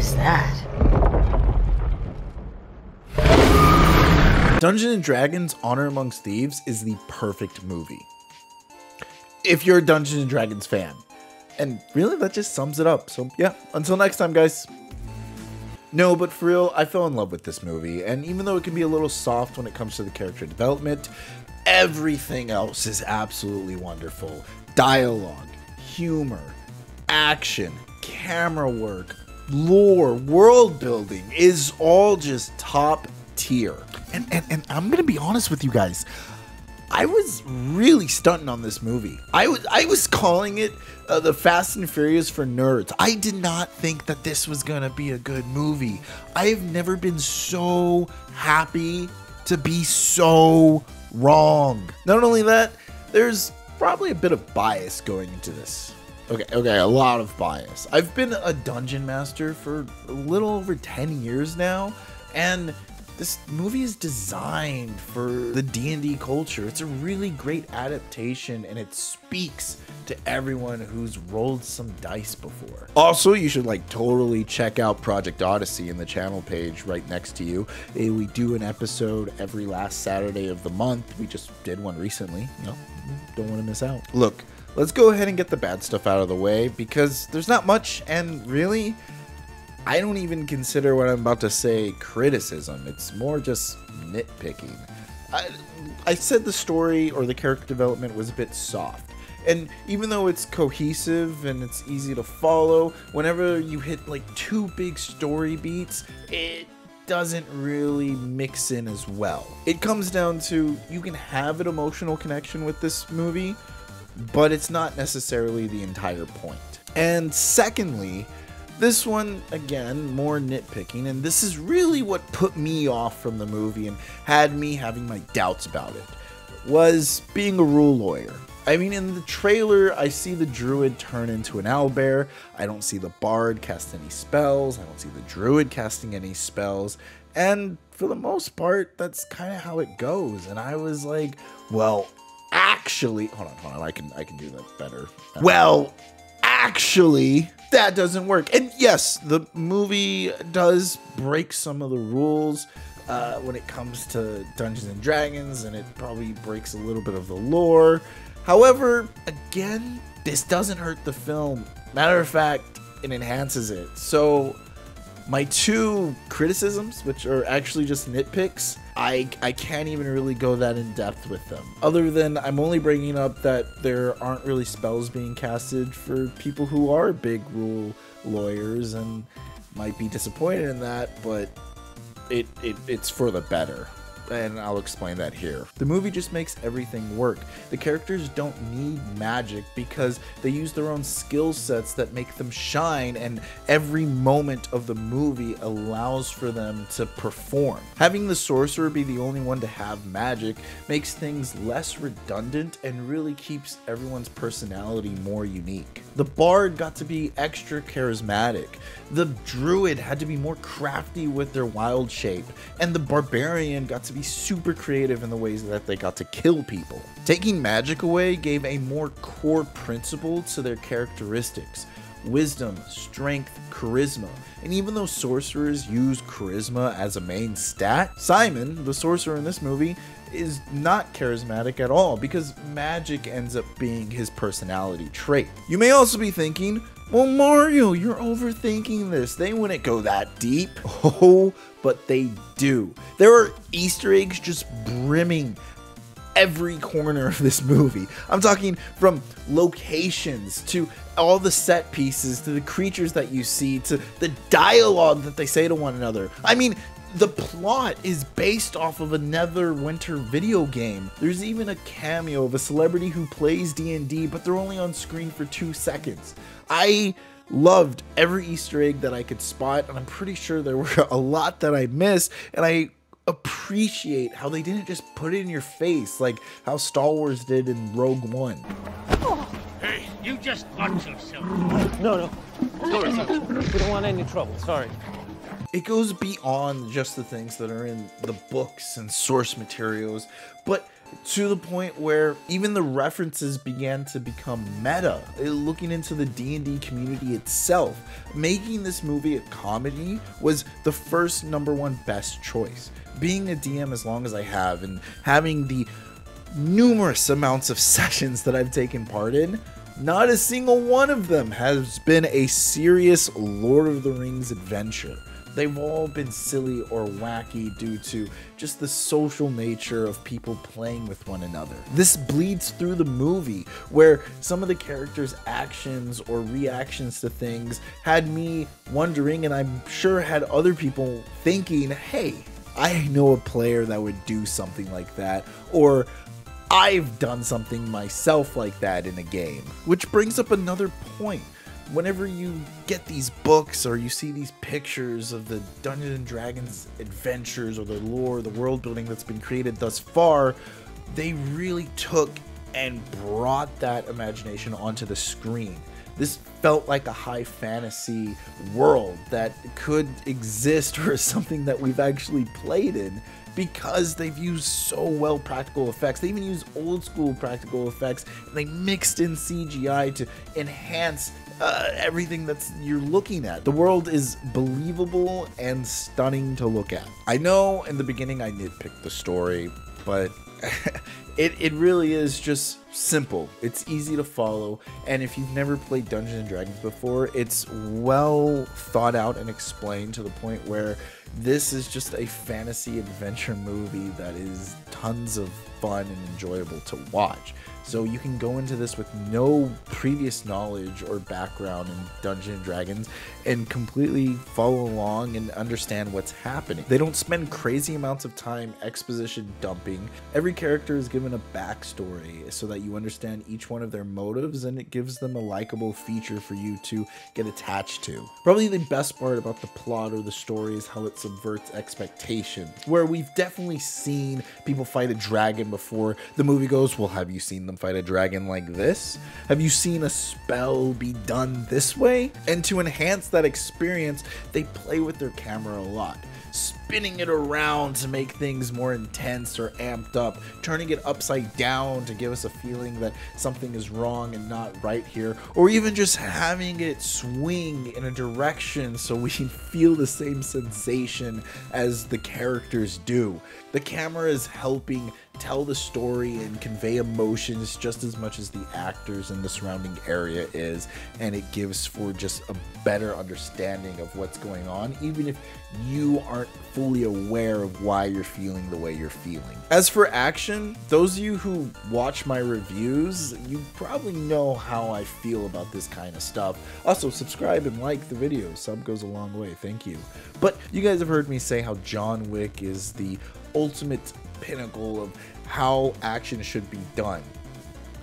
is that? Dungeons & Dragons Honor Amongst Thieves is the perfect movie if you're a Dungeons & Dragons fan. And really, that just sums it up. So yeah, until next time, guys. No, but for real, I fell in love with this movie. And even though it can be a little soft when it comes to the character development, everything else is absolutely wonderful. Dialogue, humor, action, camera work, lore, world building is all just top tier. And I'm gonna be honest with you guys, I was really stunting on this movie. I was calling it the Fast and Furious for nerds. I did not think that this was gonna be a good movie. I've never been so happy to be so wrong. Not only that, there's probably a bit of bias going into this. Okay, a lot of bias. I've been a dungeon master for a little over 10 years now, and this movie is designed for the D&D culture. It's a really great adaptation, and it speaks to everyone who's rolled some dice before. Also, you should totally check out Project Odyssey in the channel page right next to you. We do an episode every last Saturday of the month. We just did one recently. No, don't want to miss out. Look, let's go ahead and get the bad stuff out of the way, because there's not much, and really, I don't even consider what I'm about to say criticism. It's more just nitpicking. I said the story or the character development was a bit soft. And even though it's cohesive and it's easy to follow, whenever you hit two big story beats, it doesn't really mix in as well. It comes down to, you can have an emotional connection with this movie, but it's not necessarily the entire point. And secondly, this one, again, more nitpicking, and this is really what put me off from the movie and had me having my doubts about it, was being a rule lawyer. I mean, in the trailer, I see the druid turn into an owlbear. I don't see the bard cast any spells. I don't see the druid casting any spells. And for the most part, that's kind of how it goes. And I was like, well, actually, hold on, I can do that better. Well, actually, that doesn't work. And yes, the movie does break some of the rules when it comes to Dungeons and Dragons, and it probably breaks a little bit of the lore. However, again, this doesn't hurt the film. Matter of fact, it enhances it. So my two criticisms, which are actually just nitpicks, I can't even really go that in depth with them. Other than I'm only bringing up that there aren't really spells being casted for people who are big rule lawyers and might be disappointed in that, but it's for the better. And I'll explain that here. The movie just makes everything work. The characters don't need magic because they use their own skill sets that make them shine, and every moment of the movie allows for them to perform. Having the sorcerer be the only one to have magic makes things less redundant and really keeps everyone's personality more unique. The bard got to be extra charismatic. The druid had to be more crafty with their wild shape, and the barbarian got to be super creative in the ways that they got to kill people. Taking magic away gave a more core principle to their characteristics: wisdom, strength, charisma. And even though sorcerers use charisma as a main stat, Simon, the sorcerer in this movie, is not charismatic at all because magic ends up being his personality trait. You may also be thinking, well, Mario, you're overthinking this. They wouldn't go that deep. Oh, but they do. There are Easter eggs just brimming every corner of this movie. I'm talking from locations to all the set pieces to the creatures that you see to the dialogue that they say to one another. I mean, the plot is based off of a Neverwinter video game. There's even a cameo of a celebrity who plays D&D, but they're only on screen for 2 seconds. I loved every Easter egg that I could spot, and I'm pretty sure there were a lot that I missed, and I appreciate how they didn't just put it in your face like how Star Wars did in Rogue One. Hey, you just watch yourself. No. Sorry. We don't want any trouble. Sorry. It goes beyond just the things that are in the books and source materials, but to the point where even the references began to become meta, looking into the D&D community itself. Making this movie a comedy was the first #1 best choice. Being a DM as long as I have and having the numerous amounts of sessions that I've taken part in, not a single one of them has been a serious Lord of the Rings adventure. They've all been silly or wacky due to just the social nature of people playing with one another. This bleeds through the movie, where some of the characters' actions or reactions to things had me wondering, and I'm sure had other people thinking, hey, I know a player that would do something like that, or I've done something myself like that in a game. Which brings up another point. Whenever you get these books or you see these pictures of the Dungeons and Dragons adventures or the lore, the world building that's been created thus far, they really took and brought that imagination onto the screen. This felt like a high fantasy world that could exist or something that we've actually played in, because they've used so well practical effects. They even use old school practical effects, and they mixed in CGI to enhance everything that's you're looking at. The world is believable and stunning to look at. I know in the beginning I nitpicked the story, but it really is just simple. It's easy to follow, and if you've never played Dungeons and Dragons before, it's well thought out and explained to the point where this is just a fantasy adventure movie that is tons of fun and enjoyable to watch. So you can go into this with no previous knowledge or background in Dungeons and Dragons and completely follow along and understand what's happening. They don't spend crazy amounts of time exposition dumping. Every character is given a backstory so that you understand each one of their motives, and it gives them a likable feature for you to get attached to. Probably the best part about the plot or the story is how it subverts expectations, where we've definitely seen people fight a dragon before. The movie goes, well, have you seen them fight a dragon like this? Have you seen a spell be done this way? And to enhance that experience, they play with their camera a lot, spinning it around to make things more intense or amped up, turning it upside down to give us a feeling that something is wrong and not right here, or even just having it swing in a direction so we can feel the same sensation as the characters do. The camera is helping tell the story and convey emotions just as much as the actors in the surrounding area is, and it gives for just a better understanding of what's going on, even if you aren't fully aware of why you're feeling the way you're feeling. As for action, those of you who watch my reviews, you probably know how I feel about this kind of stuff. Also, subscribe and like the video. Sub goes a long way. Thank you. But you guys have heard me say how John Wick is the ultimate pinnacle of how action should be done.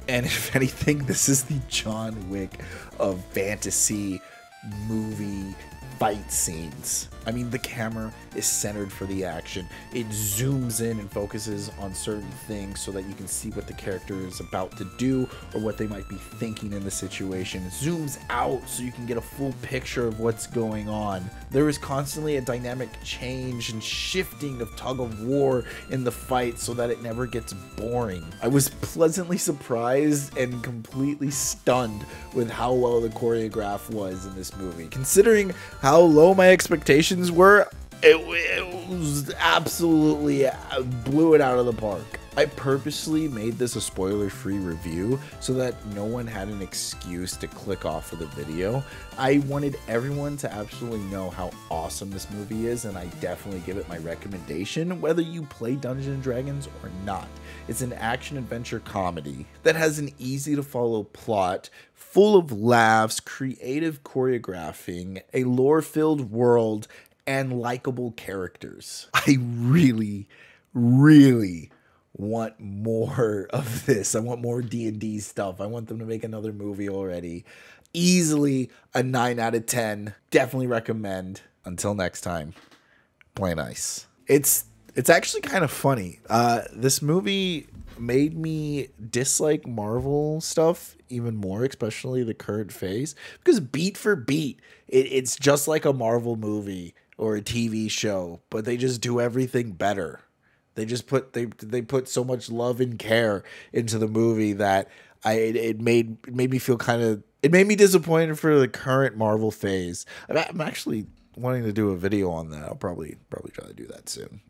And if anything, this is the John Wick of fantasy movie fight scenes. I mean, the camera is centered for the action. It zooms in and focuses on certain things so that you can see what the character is about to do or what they might be thinking in the situation. It zooms out so you can get a full picture of what's going on. There is constantly a dynamic change and shifting of tug of war in the fight so that it never gets boring. I was pleasantly surprised and completely stunned with how well the choreograph was in this movie. Considering how low my expectations were, it was absolutely blew it out of the park. I purposely made this a spoiler-free review so that no one had an excuse to click off of the video. I wanted everyone to absolutely know how awesome this movie is, and I definitely give it my recommendation whether you play Dungeons & Dragons or not. It's an action-adventure comedy that has an easy-to-follow plot, full of laughs, creative choreographing, a lore-filled world, and likable characters. I really want more of this. I want more D&D stuff. I want them to make another movie already. Easily a 9 out of 10. Definitely recommend. Until next time, play nice. It's actually kind of funny. This movie made me dislike Marvel stuff even more, especially the current phase, because beat for beat, it's just like a Marvel movie or a TV show, but they just do everything better. They just put they put so much love and care into the movie that it made me feel kind of, it made me disappointed for the current Marvel phase. I'm actually wanting to do a video on that. I'll probably try to do that soon.